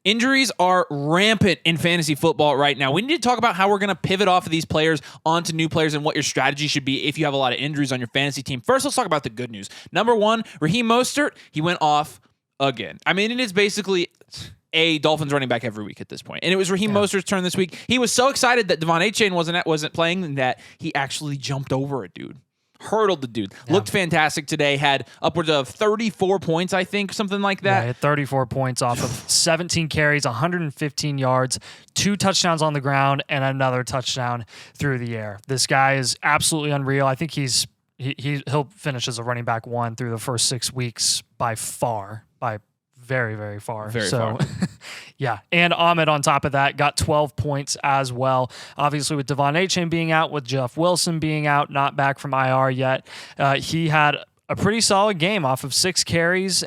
Injuries are rampant in fantasy football right now. We need to talk about how we're going to pivot off of these players onto new players and what your strategy should be if you have a lot of injuries on your fantasy team. First, let's talk about the good news. Number one, Raheem Mostert, he went off again. I mean, it is basically a Dolphins running back every week at this point. And it was Raheem Mostert's turn this week. He was so excited that Devon Achane wasn't playing that he actually jumped over a dude. Hurdled the dude. Looked fantastic today. Had upwards of 34 points, I think, something like that. Yeah, had 34 points off of 17 carries, 115 yards, 2 touchdowns on the ground, and another touchdown through the air. This guy is absolutely unreal. I think he'll finish as a running back 1 through the first 6 weeks by very, very far. Very far. Yeah. And Ahmed on top of that got 12 points as well. Obviously with Devon Achane being out, with Jeff Wilson being out, not back from IR yet, he had a pretty solid game off of 6 carries,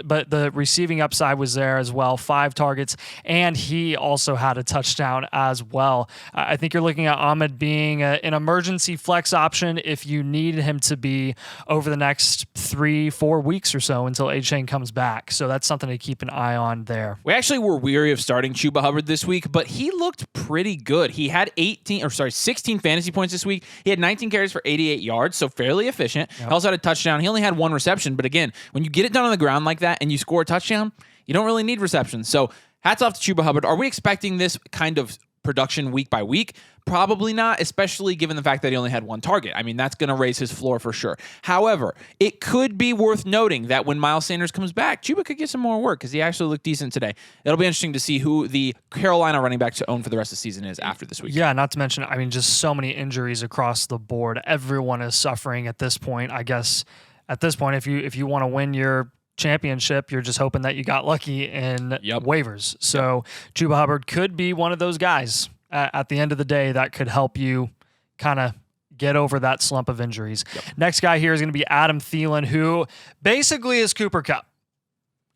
but the receiving upside was there as well, 5 targets, and he also had a touchdown as well. I think you're looking at Ahmed being an emergency flex option if you need him to be over the next 3-4 weeks or so until Achane comes back. So that's something to keep an eye on there. We actually were weary of starting Chuba Hubbard this week, but he looked pretty good. He had 16 fantasy points this week. He had 19 carries for 88 yards, so fairly efficient. Yep. He also had a touchdown. He only had 1 reception, but again, when you get it done on the ground like that and you score a touchdown, you don't really need receptions. So hats off to Chuba Hubbard. Are we expecting this kind of production week by week? Probably not, especially given the fact that he only had 1 target. I mean, that's going to raise his floor for sure. However, it could be worth noting that when Miles Sanders comes back, Chuba could get some more work because he actually looked decent today. It'll be interesting to see who the Carolina running back to own for the rest of the season is after this week. Yeah, not to mention, I mean, just so many injuries across the board. Everyone is suffering at this point. I guess at this point, if you want to win your championship, you're just hoping that you got lucky in waivers. So Chuba Hubbard could be one of those guys at the end of the day that could help you kind of get over that slump of injuries. Next guy here is going to be Adam Thielen, who basically is Cooper Kupp.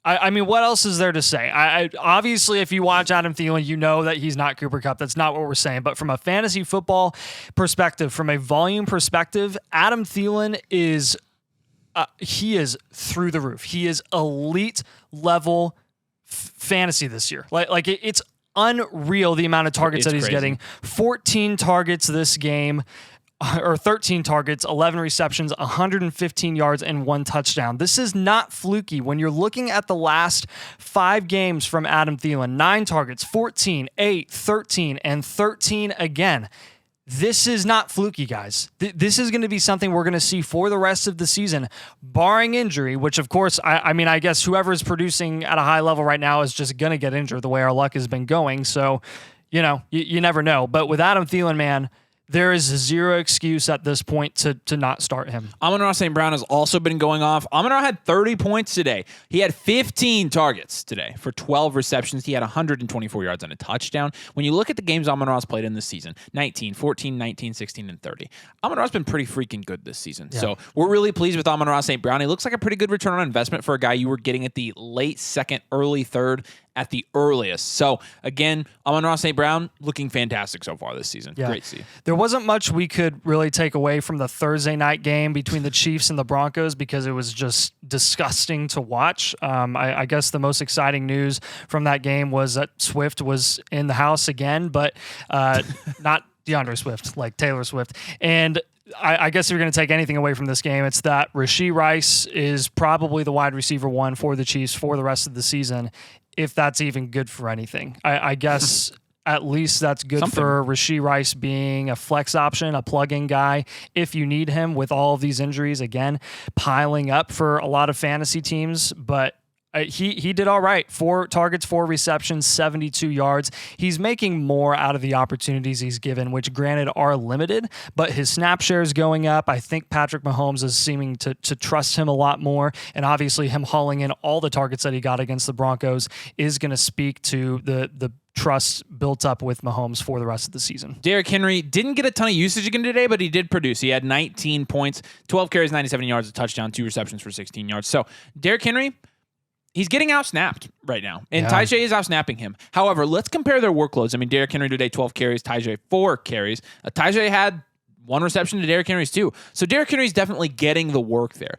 I mean, what else is there to say? Obviously, if you watch Adam Thielen, you know that he's not Cooper Kupp. That's not what we're saying. But from a fantasy football perspective, from a volume perspective, Adam Thielen is he is through the roof. He is elite level fantasy this year. It's unreal the amount of targets that he's getting. 14 targets this game, or 13 targets, 11 receptions, 115 yards, and 1 touchdown. This is not fluky. When you're looking at the last 5 games from Adam Thielen, 9 targets, 14, 8, 13, and 13 again. This is not fluky, guys. This is going to be something we're going to see for the rest of the season, barring injury, which, of course, I guess whoever is producing at a high level right now is just going to get injured the way our luck has been going. So, you never know. But with Adam Thielen, man, there is zero excuse at this point to not start him. Amon-Ra St. Brown has also been going off. Amon-Ra had 30 points today. He had 15 targets today for 12 receptions. He had 124 yards and a touchdown. When you look at the games Amon-Ra's played in this season, 19, 14, 19, 16, and 30. Amon-Ra's been pretty freaking good this season. Yeah. So we're really pleased with Amon-Ra St. Brown. He looks like a pretty good return on investment for a guy you were getting at the late second, early third at the earliest. So, again, Amon-Ra St. Brown looking fantastic so far this season. Yeah. Great to see. There wasn't much we could really take away from the Thursday night game between the Chiefs and the Broncos because it was just disgusting to watch. I guess the most exciting news from that game was that Swift was in the house again, but not DeAndre Swift, like Taylor Swift. And I guess if you're going to take anything away from this game, it's that Rashee Rice is probably the wide receiver 1 for the Chiefs for the rest of the season, if that's even good for anything. I guess at least that's good for Rashee Rice being a flex option, a plug-in guy, if you need him with all of these injuries, again, piling up for a lot of fantasy teams. But he did all right. 4 targets, 4 receptions, 72 yards. He's making more out of the opportunities he's given, which granted are limited, but his snap share is going up. I think Patrick Mahomes is seeming to trust him a lot more, and obviously him hauling in all the targets that he got against the Broncos is going to speak to the trust built up with Mahomes for the rest of the season. Derrick Henry didn't get a ton of usage again today, but he did produce. He had 19 points, 12 carries, 97 yards, a touchdown, 2 receptions for 16 yards. So Derrick Henry, he's getting out-snapped right now, and Tyjae is out-snapping him. However, let's compare their workloads. I mean, Derrick Henry today, 12 carries, Tyjae 4 carries. Tyjae had 1 reception to Derrick Henry's 2. So Derrick Henry's definitely getting the work there.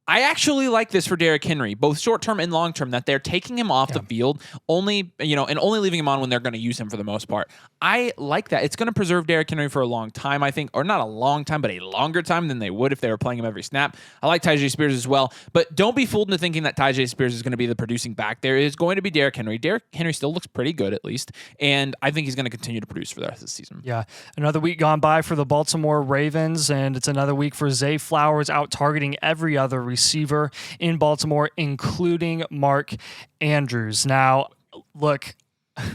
I actually like this for Derrick Henry, both short-term and long-term, that they're taking him off the field only leaving him on when they're going to use him for the most part. I like that. It's going to preserve Derrick Henry for a long time, I think, or not a long time, but a longer time than they would if they were playing him every snap. I like Tyjae Spears as well, but don't be fooled into thinking that Tyjae Spears is going to be the producing back. There is going to be Derrick Henry. Derrick Henry still looks pretty good, at least, and I think he's going to continue to produce for the rest of the season. Yeah, another week gone by for the Baltimore Ravens, and it's another week for Zay Flowers out targeting every other receiver in Baltimore, including Mark Andrews. Now, look,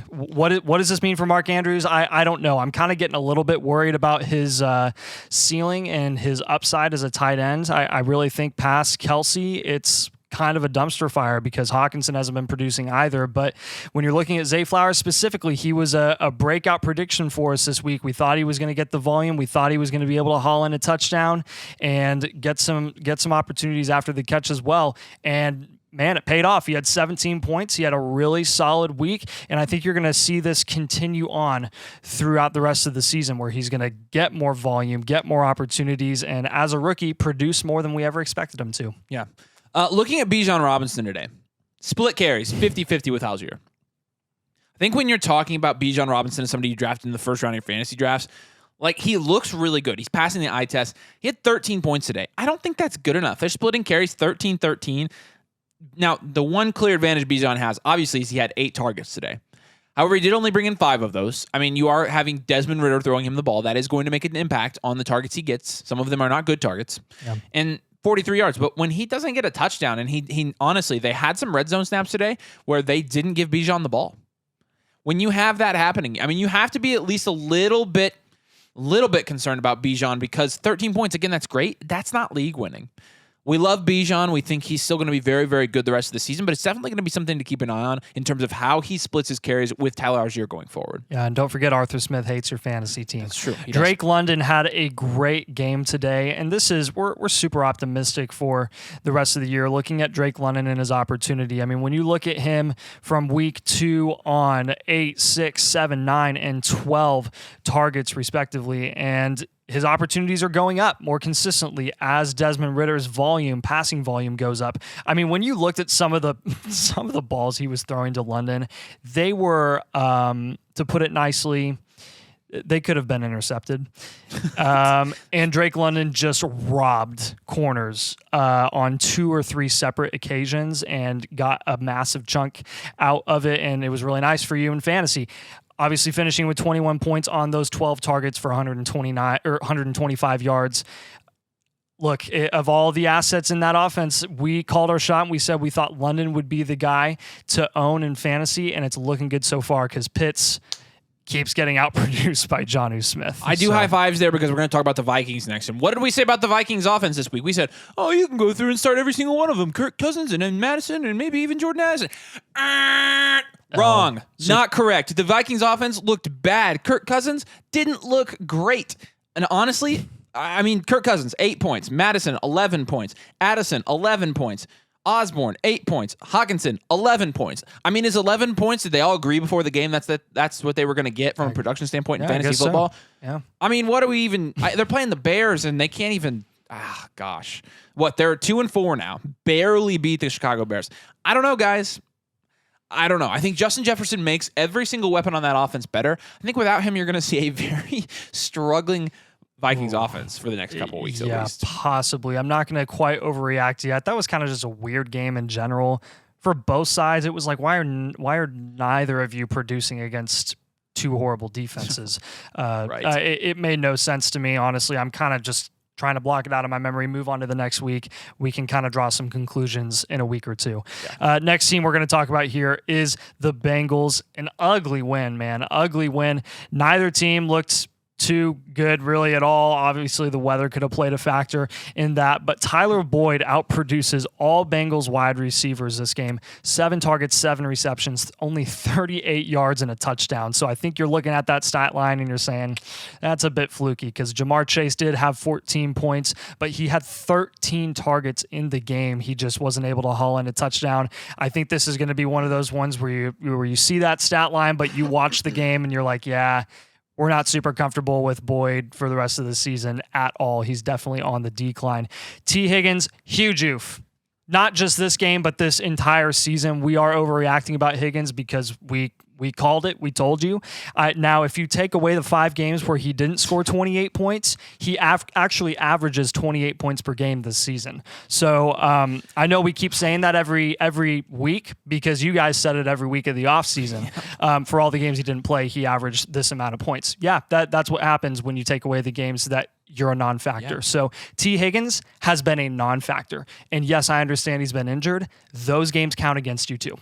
what does this mean for Mark Andrews? I don't know. I'm kind of getting a little bit worried about his ceiling and his upside as a tight end. I really think past Kelsey, it's kind of a dumpster fire because Hockenson hasn't been producing either. But when you're looking at Zay Flowers specifically, he was a breakout prediction for us this week. We thought he was going to get the volume. We thought he was going to be able to haul in a touchdown and get some opportunities after the catch as well. And man, it paid off. He had 17 points. He had a really solid week, and I think you're going to see this continue on throughout the rest of the season where he's going to get more volume, get more opportunities, and as a rookie, produce more than we ever expected him to. Yeah. Looking at Bijan Robinson today, split carries, 50-50 with Allgeier. I think when you're talking about Bijan Robinson as somebody you drafted in the first round of your fantasy drafts, like, he looks really good. He's passing the eye test. He had 13 points today. I don't think that's good enough. They're splitting carries 13-13. Now, the one clear advantage Bijan has, obviously, is he had 8 targets today. However, he did only bring in 5 of those. I mean, you are having Desmond Ridder throwing him the ball. That is going to make an impact on the targets he gets. Some of them are not good targets. Yeah. And 43 yards. But when he doesn't get a touchdown, and he honestly, they had some red zone snaps today where they didn't give Bijan the ball. When you have that happening, I mean, you have to be at least a little bit concerned about Bijan because 13 points, again, that's great. That's not league winning. We love Bijan. We think he's still going to be very, very good the rest of the season, but it's definitely going to be something to keep an eye on in terms of how he splits his carries with Tyler Allgeier going forward. Yeah, and don't forget Arthur Smith hates your fantasy team. That's true. Drake London had a great game today, and this is we're super optimistic for the rest of the year looking at Drake London and his opportunity. I mean, when you look at him from week 2 on 8, 6, 7, 9, and 12 targets respectively, and his opportunities are going up more consistently as Desmond Ridder's passing volume goes up. I mean, when you looked at some of the balls he was throwing to London, they were, to put it nicely, they could have been intercepted. And Drake London just robbed corners on 2 or 3 separate occasions and got a massive chunk out of it, and it was really nice for you in fantasy. Obviously finishing with 21 points on those 12 targets for 125 yards. Look, of all the assets in that offense, we called our shot and we said we thought London would be the guy to own in fantasy, and it's looking good so far because Pitts keeps getting outproduced by Jonnu Smith. I do high fives there because we're going to talk about the Vikings next. And what did we say about the Vikings offense this week? We said, oh, you can go through and start every single one of them. Kirk Cousins and then Madison and maybe even Jordan Addison. Wrong. Not correct. The Vikings offense looked bad. Kirk Cousins didn't look great. And honestly, I mean, Kirk Cousins, 8 points. Madison, 11 points. Addison, 11 points. Osborn, 8 points. Hockenson, 11 points. I mean, is 11 points, did they all agree before the game that's what they were going to get from a production standpoint in fantasy football? So. Yeah. I mean, what do we even... they're playing the Bears, and they can't even... gosh. What, they're 2-4 now. Barely beat the Chicago Bears. I don't know, guys. I don't know. I think Justin Jefferson makes every single weapon on that offense better. I think without him, you're going to see a very struggling Vikings offense for the next couple of weeks at least. Yeah, possibly. I'm not going to quite overreact yet. That was kind of just a weird game in general. For both sides, it was like, why are neither of you producing against 2 horrible defenses? Right. It made no sense to me, honestly. I'm kind of just trying to block it out of my memory, move on to the next week. We can kind of draw some conclusions in a week or two. Yeah. Next team we're going to talk about here is the Bengals. An ugly win, man. Ugly win. Neither team looked too good really at all. Obviously, the weather could have played a factor in that, but Tyler Boyd outproduces all Bengals wide receivers this game. 7 targets, 7 receptions, only 38 yards and a touchdown. So I think you're looking at that stat line and you're saying that's a bit fluky because Jamar Chase did have 14 points, but he had 13 targets in the game. He just wasn't able to haul in a touchdown. I think this is going to be one of those ones where you see that stat line, but you watch the game and you're like, yeah, we're not super comfortable with Boyd for the rest of the season at all. He's definitely on the decline. T. Higgins, huge oof. Not just this game, but this entire season. We are overreacting about Higgins because we called it. We told you. Now, if you take away the 5 games where he didn't score 28 points, he actually averages 28 points per game this season. So I know we keep saying that every week because you guys said it every week of the offseason. For all the games he didn't play, he averaged this amount of points. Yeah, that's what happens when you take away the games that you're a non-factor. Yeah. So T. Higgins has been a non-factor. And yes, I understand he's been injured. Those games count against you too.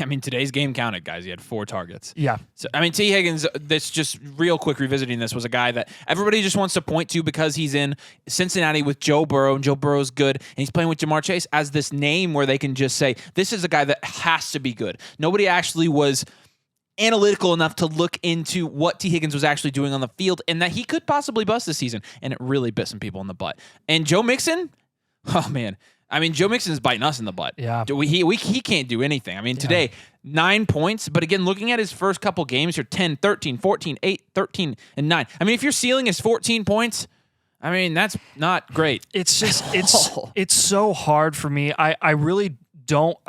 I mean, today's game counted, guys. He had 4 targets. Yeah. So, I mean, T. Higgins, this just real quick revisiting this, was a guy that everybody just wants to point to because he's in Cincinnati with Joe Burrow, and Joe Burrow's good, and he's playing with Jamar Chase as this name where they can just say, this is a guy that has to be good. Nobody actually was analytical enough to look into what T. Higgins was actually doing on the field and that he could possibly bust this season, and it really bit some people in the butt. And Joe Mixon, oh man, I mean, Joe Mixon is biting us in the butt. Yeah, he can't do anything. I mean, today 9 points, but again, looking at his first couple games here, 10, 13, 14, 8, 13, and 9. I mean, if your ceiling is 14 points, I mean, that's not great. It's just it's so hard for me. I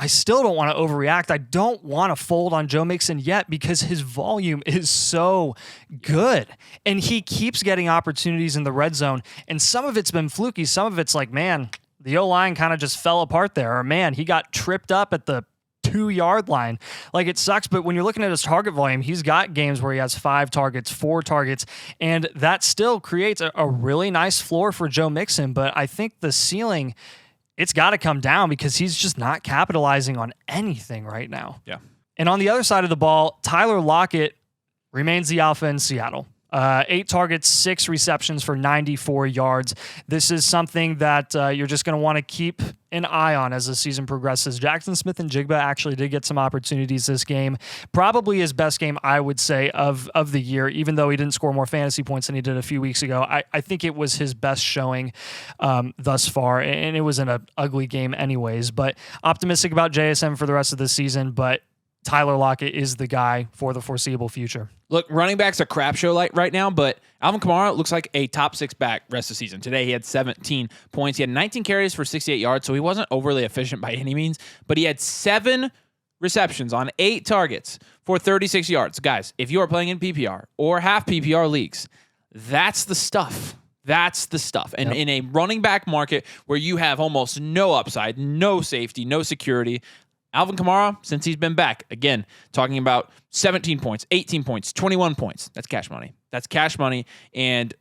still don't want to overreact. I don't want to fold on Joe Mixon yet because his volume is so good. And he keeps getting opportunities in the red zone. And some of it's been fluky. Some of it's like, man, the O-line kind of just fell apart there. Or, man, he got tripped up at the 2-yard line. Like, it sucks. But when you're looking at his target volume, he's got games where he has 5 targets, 4 targets. And that still creates a really nice floor for Joe Mixon. But I think the ceiling, it's got to come down because he's just not capitalizing on anything right now. Yeah. And on the other side of the ball, Tyler Lockett remains the alpha in Seattle. 8 targets, 6 receptions for 94 yards. This is something that you're just going to want to keep an eye on as the season progresses. Jackson Smith-Njigba actually did get some opportunities this game. Probably his best game, I would say, of the year, even though he didn't score more fantasy points than he did a few weeks ago. I think it was his best showing thus far, and it was in an ugly game anyways. But optimistic about JSM for the rest of the season, but Tyler Lockett is the guy for the foreseeable future. Look, running back's a crap show right now, but Alvin Kamara looks like a top 6 back rest of the season. Today, he had 17 points. He had 19 carries for 68 yards, so he wasn't overly efficient by any means, but he had 7 receptions on 8 targets for 36 yards. Guys, if you are playing in PPR or half PPR leagues, that's the stuff. That's the stuff. And in a running back market where you have almost no upside, no safety, no security, Alvin Kamara, since he's been back, again, talking about 17 points, 18 points, 21 points. That's cash money. That's cash money. And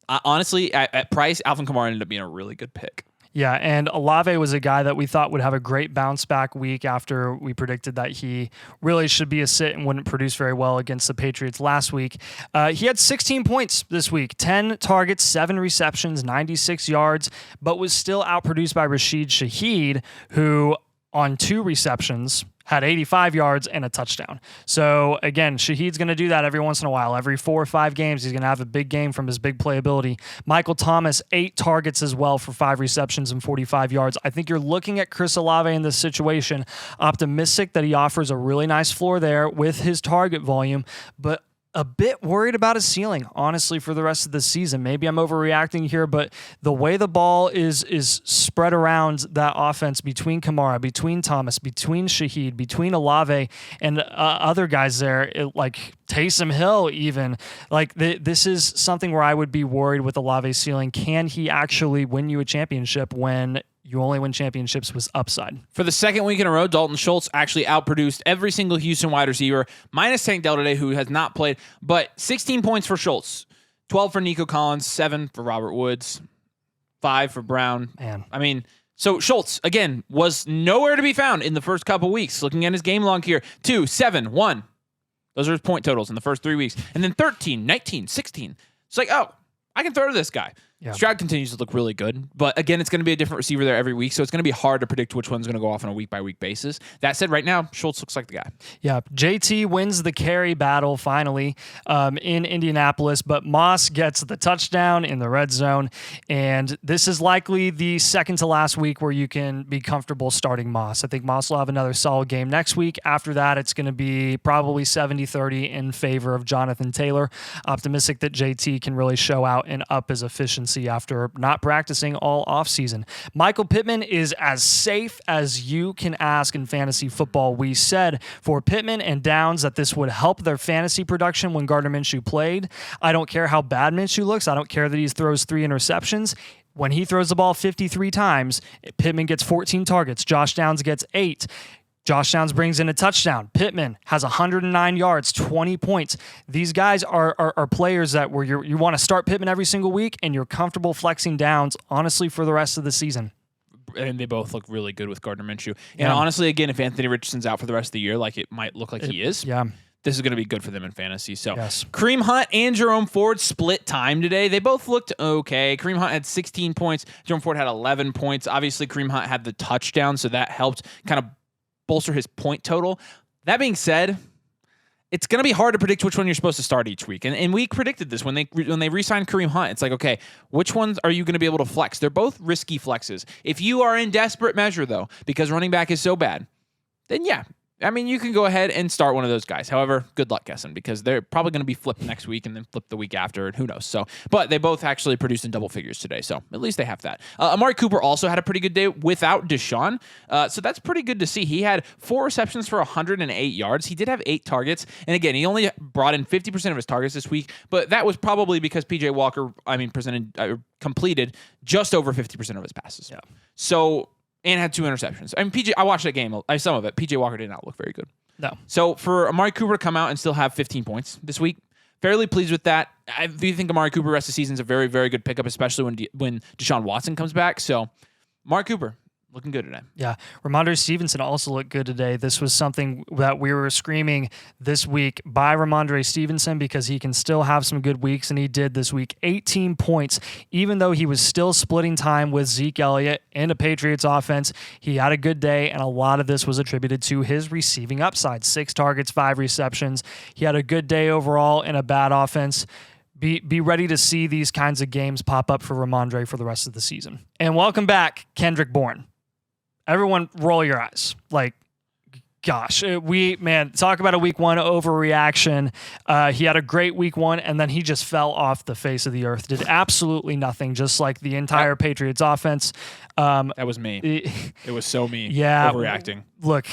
honestly, at price, Alvin Kamara ended up being a really good pick. Yeah, and Olave was a guy that we thought would have a great bounce back week after we predicted that he really should be a sit and wouldn't produce very well against the Patriots last week. He had 16 points this week, 10 targets, 7 receptions, 96 yards, but was still outproduced by Rashid Shaheed, who on 2 receptions had 85 yards and a touchdown. So again, Shaheed's going to do that every once in a while. Every 4 or 5 games, he's going to have a big game from his big playability. Michael Thomas, 8 targets as well for 5 receptions and 45 yards. I think you're looking at Chris Olave in this situation, optimistic that he offers a really nice floor there with his target volume, but a bit worried about his ceiling, honestly, for the rest of the season. Maybe I'm overreacting here, but the way the ball is spread around that offense between Kamara, between Thomas, between Shaheed, between Olave, and other guys there, like Taysom Hill even, like this is something where I would be worried with Olave's ceiling. Can he actually win you a championship when you only win championships with upside? For the second week in a row, Dalton Schultz actually outproduced every single Houston wide receiver, minus Tank Dell today, who has not played, but 16 points for Schultz, 12 for Nico Collins, 7 for Robert Woods, 5 for Brown. Man. I mean, so Schultz, again, was nowhere to be found in the first couple weeks. Looking at his game log here, 2, 7, 1. Those are his point totals in the first 3 weeks. And then 13, 19, 16. It's like, oh, I can throw to this guy. Yeah. Stroud continues to look really good, but again, it's going to be a different receiver there every week, so it's going to be hard to predict which one's going to go off on a week-by-week basis. That said, right now, Schultz looks like the guy. Yeah, JT wins the carry battle finally in Indianapolis, but Moss gets the touchdown in the red zone, and this is likely the second to last week where you can be comfortable starting Moss. I think Moss will have another solid game next week. After that, it's going to be probably 70-30 in favor of Jonathan Taylor. Optimistic that JT can really show out and up his efficiency after not practicing all offseason. Michael Pittman is as safe as you can ask in fantasy football. We said for Pittman and Downs that this would help their fantasy production when Gardner Minshew played. I don't care how bad Minshew looks. I don't care that he throws 3 interceptions. When he throws the ball 53 times, Pittman gets 14 targets. Josh Downs gets 8. Josh Downs brings in a touchdown. Pittman has 109 yards, 20 points. These guys are players that where you want to start Pittman every single week, and you're comfortable flexing Downs, honestly, for the rest of the season. And they both look really good with Gardner Minshew. And honestly, again, if Anthony Richardson's out for the rest of the year, like it might look like he is, this is going to be good for them in fantasy. So Kareem Hunt and Jerome Ford split time today. They both looked okay. Kareem Hunt had 16 points. Jerome Ford had 11 points. Obviously, Kareem Hunt had the touchdown, so that helped kind of bolster his point total. That being said, it's going to be hard to predict which one you're supposed to start each week. And we predicted this when they re-signed Kareem Hunt. It's like, okay, which ones are you going to be able to flex? They're both risky flexes. If you are in desperate measure, though, because running back is so bad, then yeah, I mean, you can go ahead and start one of those guys. However, good luck guessing because they're probably going to be flipped next week and then flipped the week after, and who knows. So, but they both actually produced in double figures today, so at least they have that. Amari Cooper also had a pretty good day without Deshaun, so that's pretty good to see. He had 4 receptions for 108 yards. He did have 8 targets, and again, he only brought in 50% of his targets this week, but that was probably because PJ Walker, completed just over 50% of his passes. Yeah. So. And had 2 interceptions. I mean, I watched that game, some of it. PJ Walker did not look very good. No. So for Amari Cooper to come out and still have 15 points this week, fairly pleased with that. I do think Amari Cooper rest of the season is a very, very good pickup, especially when Deshaun Watson comes back. So Amari Cooper, looking good today. Yeah. Rhamondre Stevenson also looked good today. This was something that we were screaming this week by Rhamondre Stevenson because he can still have some good weeks, and he did this week. 18 points, even though he was still splitting time with Zeke Elliott in a Patriots offense. He had a good day, and a lot of this was attributed to his receiving upside. 6 targets, 5 receptions. He had a good day overall in a bad offense. Be ready to see these kinds of games pop up for Rhamondre for the rest of the season. And welcome back, Kendrick Bourne. Everyone roll your eyes. Like, gosh, talk about a week 1 overreaction. He had a great week 1, and then he just fell off the face of the earth. Did absolutely nothing, just like the entire Patriots offense. That was me. It was so me. Yeah. Overreacting. Look,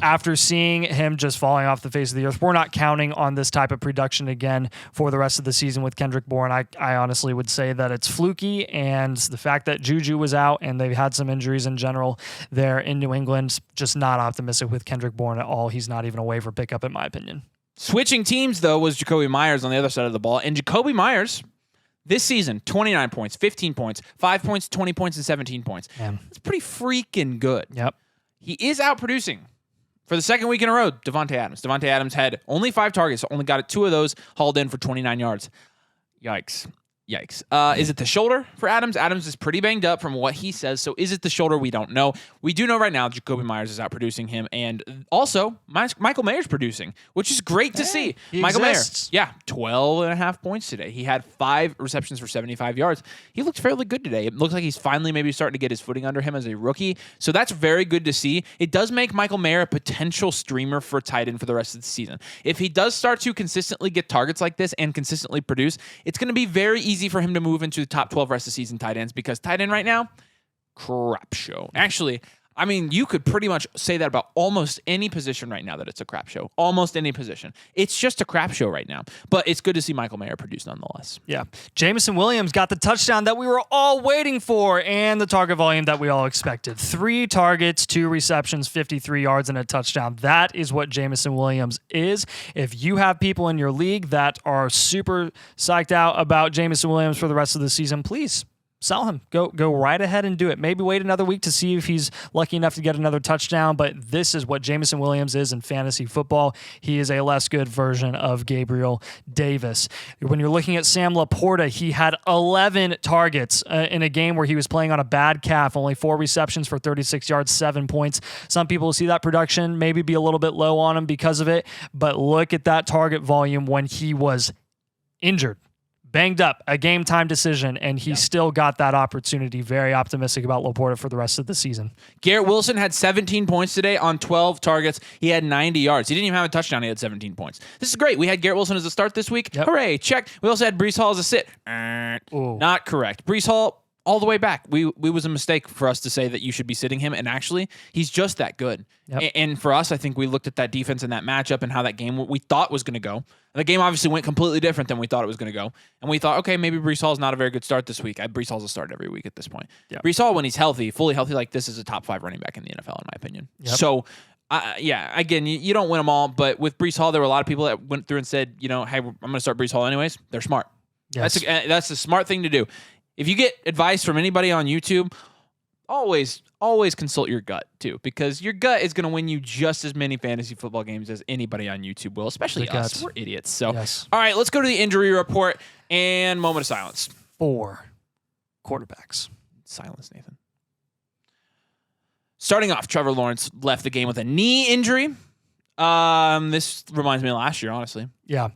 after seeing him just falling off the face of the earth, we're not counting on this type of production again for the rest of the season with Kendrick Bourne. I honestly would say that it's fluky, and the fact that Juju was out and they've had some injuries in general there in New England, just not optimistic with Kendrick Bourne at all. He's not even a waiver pickup in my opinion. Switching teams, though, was Jakobi Meyers on the other side of the ball, and Jakobi Meyers this season, 29 points, 15 points, 5 points, 20 points, and 17 points. Man. That's pretty freaking good. Yep. He is outproducing. For the second week in a row, Davante Adams. Davante Adams had only 5 targets, only got 2 of those hauled in for 29 yards. Yikes. Is it the shoulder for Adams? Adams is pretty banged up from what he says, so is it the shoulder? We don't know. We do know right now Jakobi Meyers is outproducing him, and also Michael Mayer's producing, which is great to see. Michael Mayer, 12.5 points today. He had 5 receptions for 75 yards. He looked fairly good today. It looks like he's finally maybe starting to get his footing under him as a rookie, so that's very good to see. It does make Michael Mayer a potential streamer for tight end for the rest of the season. If he does start to consistently get targets like this and consistently produce, it's going to be very easy for him to move into the top 12 rest of the season tight ends because tight end right now, crap show. Actually, I mean, you could pretty much say that about almost any position right now that it's a crap show. Almost any position. It's just a crap show right now. But it's good to see Michael Mayer produce nonetheless. Yeah. Jameson Williams got the touchdown that we were all waiting for and the target volume that we all expected. 3 targets, 2 receptions, 53 yards, and a touchdown. That is what Jameson Williams is. If you have people in your league that are super psyched out about Jameson Williams for the rest of the season, please sell him. Go right ahead and do it. Maybe wait another week to see if he's lucky enough to get another touchdown, but this is what Jameson Williams is in fantasy football. He is a less good version of Gabriel Davis. When you're looking at Sam Laporta, he had 11 targets in a game where he was playing on a bad calf, only 4 receptions for 36 yards, 7 points. Some people see that production maybe be a little bit low on him because of it, but look at that target volume when he was injured, banged up, a game time decision, and he still got that opportunity. Very optimistic about Laporta for the rest of the season. Garrett Wilson had 17 points today on 12 targets. He had 90 yards. He didn't even have a touchdown. He had 17 points. This is great. We had Garrett Wilson as a start this week. Yep. Hooray, check. We also had Breece Hall as a sit. Not correct. Breece Hall all the way back. We was a mistake for us to say that you should be sitting him, and actually, he's just that good. Yep. And for us, I think we looked at that defense and that matchup and how that game we thought was going to go. The game obviously went completely different than we thought it was going to go. And we thought, okay, maybe Breece Hall's not a very good start this week. Breece Hall's a start every week at this point. Yep. Breece Hall, when he's healthy, fully healthy like this, is a top 5 running back in the NFL, in my opinion. Yep. So, again, you don't win them all, but with Breece Hall, there were a lot of people that went through and said, hey, I'm going to start Breece Hall anyways. They're smart. Yes. That's a smart thing to do. If you get advice from anybody on YouTube, always consult your gut too, because your gut is going to win you just as many fantasy football games as anybody on YouTube will, especially us. We're idiots. So, yes. All right, let's go to the injury report and moment of silence. 4 quarterbacks. Silence, Nathan. Starting off, Trevor Lawrence left the game with a knee injury. This reminds me of last year, honestly. Yeah.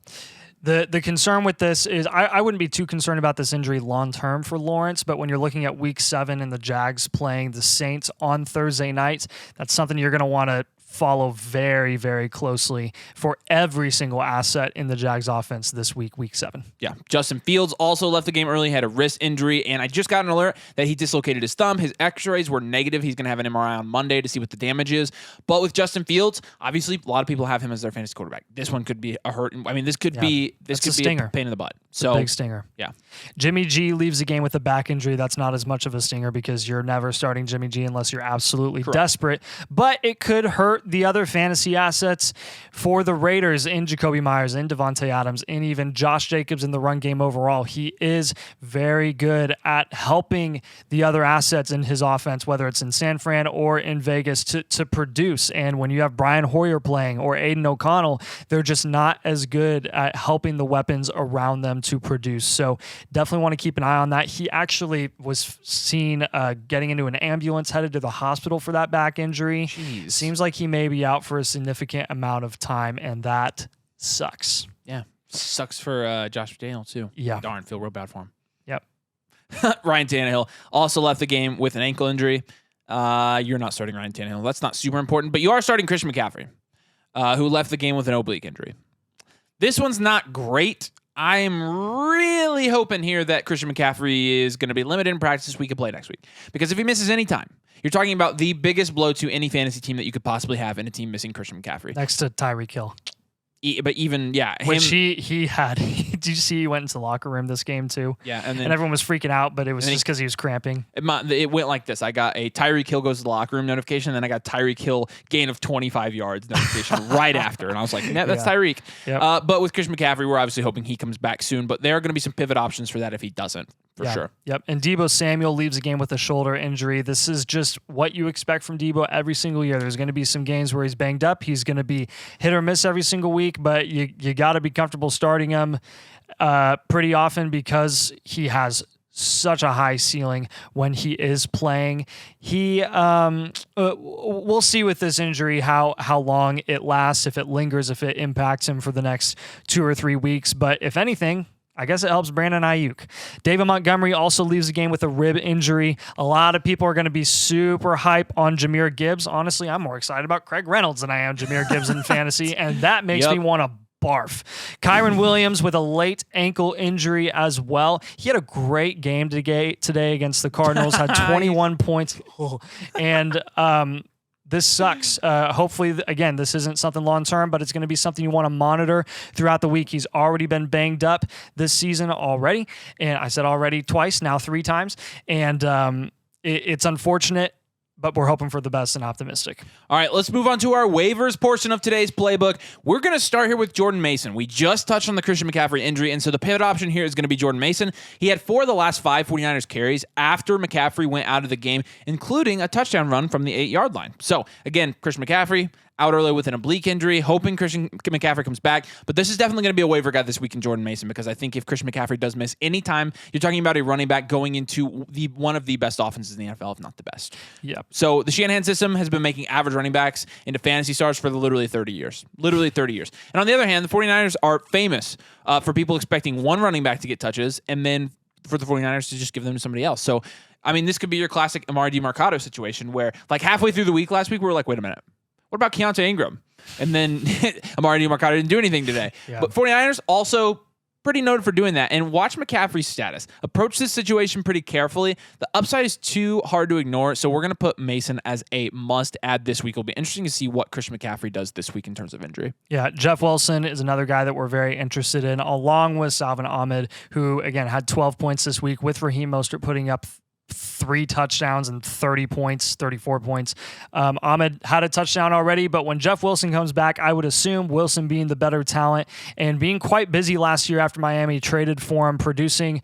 The concern with this is I wouldn't be too concerned about this injury long-term for Lawrence, but when you're looking at Week 7 and the Jags playing the Saints on Thursday night, that's something you're going to want to follow very, very closely for every single asset in the Jags offense this week, Week 7. Yeah. Justin Fields also left the game early, had a wrist injury, and I just got an alert that he dislocated his thumb. His x-rays were negative. He's going to have an MRI on Monday to see what the damage is. But with Justin Fields, obviously, a lot of people have him as their fantasy quarterback. This one could be a hurt. I mean, this could be a pain in the butt. So big stinger. Yeah. Jimmy G leaves the game with a back injury. That's not as much of a stinger because you're never starting Jimmy G unless you're absolutely desperate. But it could hurt the other fantasy assets for the Raiders in Jakobi Meyers, in Devontae Adams, and even Josh Jacobs in the run game overall. He is very good at helping the other assets in his offense, whether it's in San Fran or in Vegas, to produce. And when you have Brian Hoyer playing or Aiden O'Connell, they're just not as good at helping the weapons around them to produce. So definitely want to keep an eye on that. He actually was seen getting into an ambulance, headed to the hospital for that back injury. Jeez. Seems like he may be out for a significant amount of time, and that sucks. Yeah. Sucks for Josh McDaniel, too. Yeah. Darn, feel real bad for him. Yep. Ryan Tannehill also left the game with an ankle injury. You're not starting Ryan Tannehill. That's not super important, but you are starting Christian McCaffrey, who left the game with an oblique injury. This one's not great. I'm really hoping here that Christian McCaffrey is going to be limited in practice this week and play next week. Because if he misses any time, you're talking about the biggest blow to any fantasy team that you could possibly have in a team missing Christian McCaffrey. Next to Tyreek Hill. But even, yeah. Which he had. Did you see he went into the locker room this game too? Yeah. And everyone was freaking out, but it was just because he was cramping. It went like this. I got a Tyreek Hill goes to the locker room notification, and then I got Tyreek Hill gain of 25 yards notification right after. And I was like, nah, that's Tyreek. Yep. But with Christian McCaffrey, we're obviously hoping he comes back soon. But there are going to be some pivot options for that if he doesn't. For sure. Yep. And Deebo Samuel leaves the game with a shoulder injury. This is just what you expect from Deebo every single year. There's going to be some games where he's banged up. He's going to be hit or miss every single week, but you got to be comfortable starting him pretty often because he has such a high ceiling when he is playing. We'll see with this injury how long it lasts, if it lingers, if it impacts him for the next 2 or 3 weeks. But if anything, I guess it helps Brandon Ayuk. David Montgomery also leaves the game with a rib injury. A lot of people are going to be super hype on Jahmyr Gibbs. Honestly, I'm more excited about Craig Reynolds than I am Jahmyr Gibbs in fantasy, and that makes me want to barf. Kyren Williams with a late ankle injury as well. He had a great game today against the Cardinals, had 21 points, and this sucks. Hopefully, again, this isn't something long-term, but it's going to be something you want to monitor throughout the week. He's already been banged up this season already, and I said already twice, now 3 times, and it's unfortunate but we're hoping for the best and optimistic. All right, let's move on to our waivers portion of today's playbook. We're going to start here with Jordan Mason. We just touched on the Christian McCaffrey injury, and so the pivot option here is going to be Jordan Mason. He had 4 of the last 5 49ers carries after McCaffrey went out of the game, including a touchdown run from the 8-yard line. So, again, Christian McCaffrey out early with an oblique injury, hoping Christian McCaffrey comes back. But this is definitely going to be a waiver guy this week in Jordan Mason, because I think if Christian McCaffrey does miss any time, you're talking about a running back going into one of the best offenses in the NFL, if not the best. Yeah. So the Shanahan system has been making average running backs into fantasy stars for literally 30 years. Literally 30 years. And on the other hand, the 49ers are famous for people expecting one running back to get touches and then for the 49ers to just give them to somebody else. So, I mean, this could be your classic Amari DiMercato situation where, like, halfway through the week last week, we were like, wait a minute. What about Keaontay Ingram? And then Amari DiMercato didn't do anything today. Yeah. But 49ers also pretty noted for doing that. And watch McCaffrey's status. Approach this situation pretty carefully. The upside is too hard to ignore, so we're going to put Mason as a must-add this week. It'll be interesting to see what Christian McCaffrey does this week in terms of injury. Yeah, Jeff Wilson is another guy that we're very interested in, along with Salvon Ahmed, who, again, had 12 points this week, with Raheem Mostert putting up 3 touchdowns and 34 points. Ahmed had a touchdown already, but when Jeff Wilson comes back, I would assume Wilson being the better talent and being quite busy last year after Miami traded for him, producing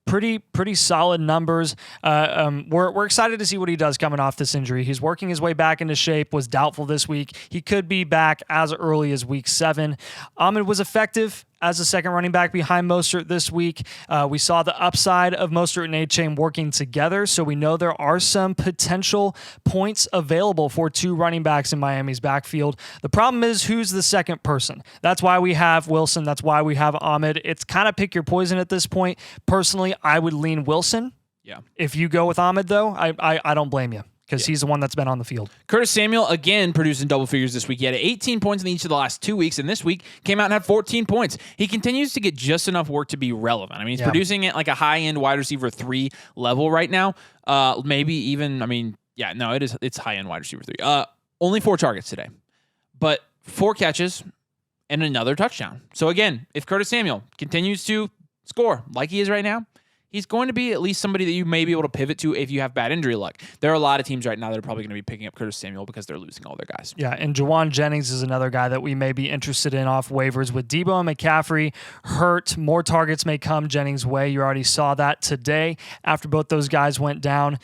pretty solid numbers. We're excited to see what he does coming off this injury. He's working his way back into shape, was doubtful this week. He could be back as early as week 7. Ahmed was effective as a second running back behind Mostert this week. We saw the upside of Mostert and A-Chain working together, so we know there are some potential points available for 2 running backs in Miami's backfield. The problem is, who's the second person? That's why we have Wilson. That's why we have Ahmed. It's kind of pick your poison at this point. Personally, I would lean Wilson. Yeah. If you go with Ahmed, though, I don't blame you, because he's the one that's been on the field. Curtis Samuel, again, produced in double figures this week. He had 18 points in each of the last 2 weeks, and this week came out and had 14 points. He continues to get just enough work to be relevant. I mean, he's producing at like a high-end wide receiver 3 level right now. Maybe even, it's high-end wide receiver 3. Only 4 targets today, but 4 catches and another touchdown. So again, if Curtis Samuel continues to score like he is right now, he's going to be at least somebody that you may be able to pivot to if you have bad injury luck. There are a lot of teams right now that are probably going to be picking up Curtis Samuel because they're losing all their guys. Yeah, and Jauan Jennings is another guy that we may be interested in off waivers. With Deebo and McCaffrey hurt, more targets may come Jennings' way. You already saw that today after both those guys went down.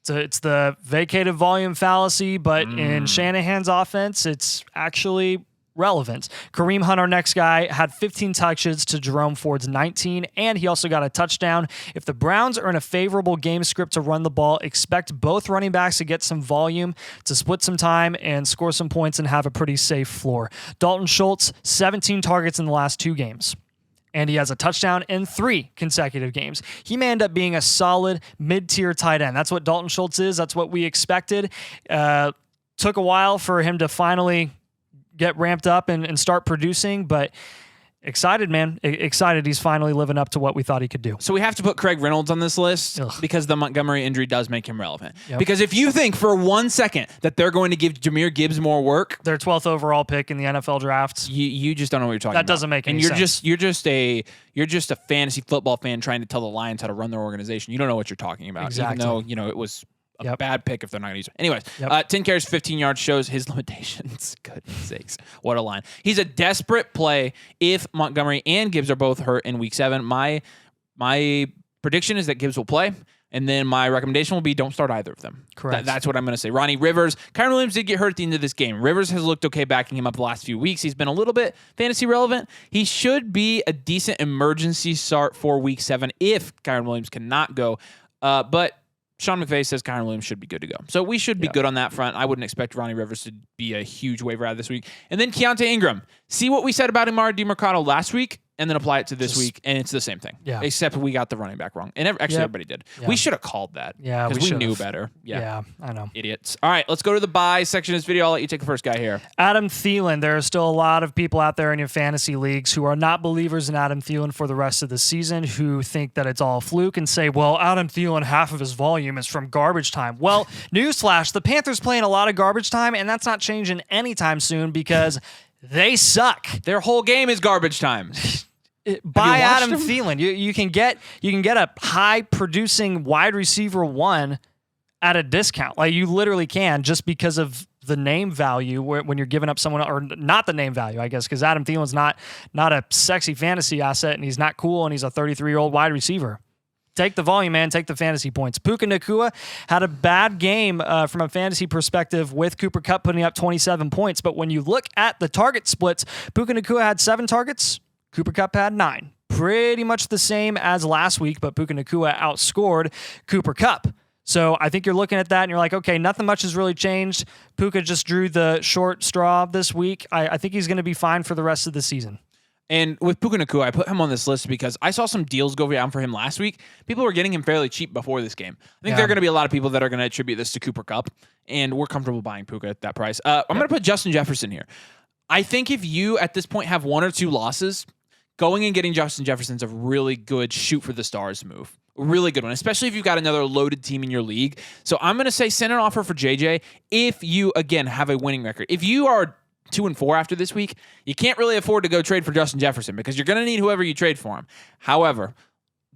So it's the vacated volume fallacy, but in Shanahan's offense, it's actually relevant. Kareem Hunt, our next guy, had 15 touches to Jerome Ford's 19, and he also got a touchdown. If the Browns are in a favorable game script to run the ball, expect both running backs to get some volume, to split some time and score some points and have a pretty safe floor. Dalton Schultz, 17 targets in the last 2 games. And he has a touchdown in 3 consecutive games. He may end up being a solid mid-tier tight end. That's what Dalton Schultz is. That's what we expected. Took a while for him to finally get ramped up and start producing, but excited, man. Excited he's finally living up to what we thought he could do. So we have to put Craig Reynolds on this list because the Montgomery injury does make him relevant. Yep. Because if you think for 1 second that they're going to give Jahmyr Gibbs more work, their 12th overall pick in the NFL draft, you just don't know what you're talking about. That doesn't make any sense. You're just a fantasy football fan trying to tell the Lions how to run their organization. You don't know what you're talking about. Exactly. Even though, it was a bad pick if they're not going to use it. Anyways, 10 carries, 15 yards shows his limitations. Goodness sakes. What a line. He's a desperate play if Montgomery and Gibbs are both hurt in week 7. My prediction is that Gibbs will play, and then my recommendation will be don't start either of them. Correct. That's what I'm going to say. Ronnie Rivers. Kyren Williams did get hurt at the end of this game. Rivers has looked okay backing him up the last few weeks. He's been a little bit fantasy relevant. He should be a decent emergency start for week 7 if Kyren Williams cannot go. But Sean McVay says Kyren Williams should be good to go. So we should be good on that front. I wouldn't expect Ronnie Rivers to be a huge waiver ad this week. And then Keaontay Ingram. See what we said about Amari DiMercato last week and then apply it to this week, and it's the same thing. Yeah. Except we got the running back wrong. And everybody did. Yeah. We should have called that. Yeah, because we knew better. Yeah, I know. Idiots. All right, let's go to the buy section of this video. I'll let you take the first guy here. Adam Thielen. There are still a lot of people out there in your fantasy leagues who are not believers in Adam Thielen for the rest of the season, who think that it's all fluke and say, well, Adam Thielen, half of his volume is from garbage time. Well, newsflash, the Panthers playing a lot of garbage time, and that's not changing anytime soon because they suck. Their whole game is garbage time. Buy Adam Thielen. You can get a high producing wide receiver 1 at a discount. Like, you literally can, just because of the name value when you're giving up someone, or not the name value, I guess, because Adam Thielen's not a sexy fantasy asset, and he's not cool, and he's a 33-year-old wide receiver. Take the volume, man. Take the fantasy points. Puka Nacua had a bad game from a fantasy perspective, with Cooper Kupp putting up 27 points. But when you look at the target splits, Puka Nacua had 7 targets. Cooper Kupp had 9. Pretty much the same as last week, but Puka Nacua outscored Cooper Kupp. So I think you're looking at that and you're like, okay, nothing much has really changed. Puka just drew the short straw this week. I think he's going to be fine for the rest of the season. And with Puka Nacua, I put him on this list because I saw some deals go down for him last week. People were getting him fairly cheap before this game. I think there are going to be a lot of people that are going to attribute this to Cooper Kupp, and we're comfortable buying Puka at that price. I'm going to put Justin Jefferson here. I think if you, at this point, have 1 or 2 losses, going and getting Justin Jefferson's a really good shoot for the stars move. Really good one, especially if you've got another loaded team in your league. So I'm going to say send an offer for JJ if you, again, have a winning record. If you are 2-4 after this week, you can't really afford to go trade for Justin Jefferson because you're going to need whoever you trade for him. However,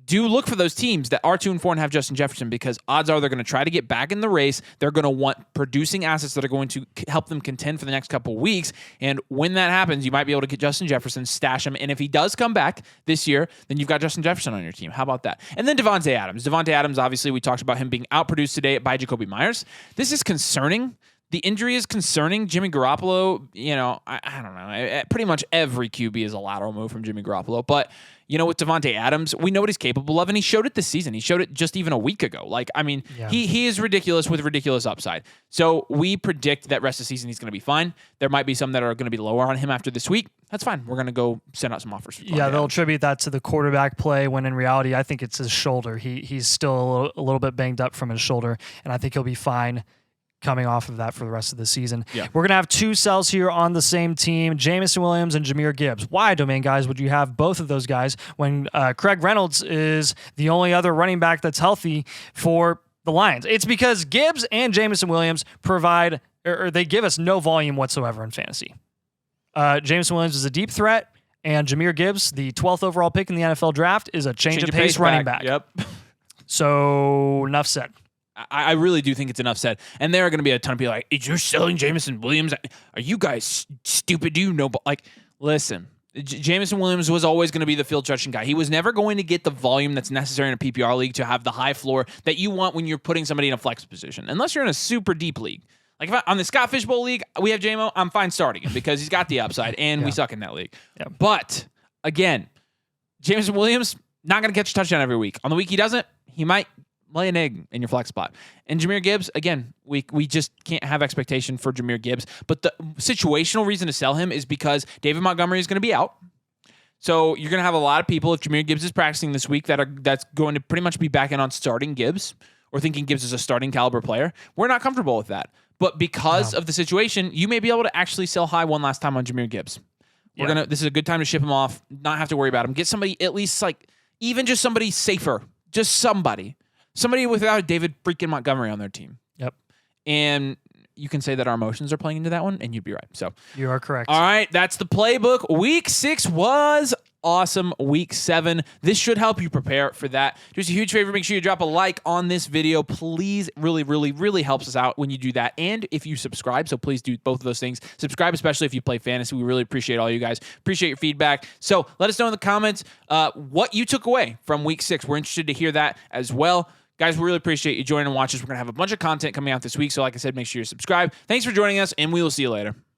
do look for those teams that are 2-4 and have Justin Jefferson, because odds are they're going to try to get back in the race. They're going to want producing assets that are going to help them contend for the next couple of weeks. And when that happens, you might be able to get Justin Jefferson, stash him. And if he does come back this year, then you've got Justin Jefferson on your team. How about that? And then Davante Adams. Davante Adams, obviously, we talked about him being outproduced today by Jakobi Meyers. This is concerning. The injury is concerning. Jimmy Garoppolo, I don't know. Pretty much every QB is a lateral move from Jimmy Garoppolo. But, with Davante Adams, we know what he's capable of, and he showed it this season. He showed it just even a week ago. He is ridiculous with ridiculous upside. So we predict that rest of the season he's going to be fine. There might be some that are going to be lower on him after this week. That's fine. We're going to go send out some offers. They'll attribute that to the quarterback play, when in reality, I think it's his shoulder. He's still a little bit banged up from his shoulder, and I think he'll be fine coming off of that for the rest of the season. Yeah. We're going to have 2 sells here on the same team, Jameson Williams and Jahmyr Gibbs. Why, Domain guys, would you have both of those guys when Craig Reynolds is the only other running back that's healthy for the Lions? It's because Gibbs and Jameson Williams provide, or they give us no volume whatsoever in fantasy. Jameson Williams is a deep threat, and Jahmyr Gibbs, the 12th overall pick in the NFL draft, is a change of pace running back. Yep. So, enough said. I really do think it's enough said. And there are going to be a ton of people like, you're selling Jameson Williams? Are you guys stupid? Do you know? Listen, Jameson Williams was always going to be the field stretching guy. He was never going to get the volume that's necessary in a PPR league to have the high floor that you want when you're putting somebody in a flex position, unless you're in a super deep league. Like on the Scott Fishbowl league, we have JMO, I'm fine starting him because he's got the upside, and we suck in that league. Yeah. But, again, Jameson Williams, not going to catch a touchdown every week. On the week he doesn't, he might lay an egg in your flex spot. And Jahmyr Gibbs, again, we just can't have expectation for Jahmyr Gibbs. But the situational reason to sell him is because David Montgomery is going to be out. So you're going to have a lot of people, if Jahmyr Gibbs is practicing this week, that's going to pretty much be back in on starting Gibbs or thinking Gibbs is a starting caliber player. We're not comfortable with that. But because of the situation, you may be able to actually sell high one last time on Jahmyr Gibbs. This is a good time to ship him off, not have to worry about him. Get somebody at least even just somebody safer. Just somebody. Somebody without David freaking Montgomery on their team. Yep. And you can say that our emotions are playing into that one, and you'd be right. So you are correct. All right, that's the playbook. Week 6 was awesome. Week 7, this should help you prepare for that. Do us a huge favor. Make sure you drop a like on this video. Please, really, really, really helps us out when you do that. And if you subscribe, so please do both of those things. Subscribe, especially if you play fantasy. We really appreciate all you guys. Appreciate your feedback. So let us know in the comments what you took away from Week 6. We're interested to hear that as well. Guys, we really appreciate you joining and watching us. We're going to have a bunch of content coming out this week. So like I said, make sure you subscribe. Thanks for joining us, and we will see you later.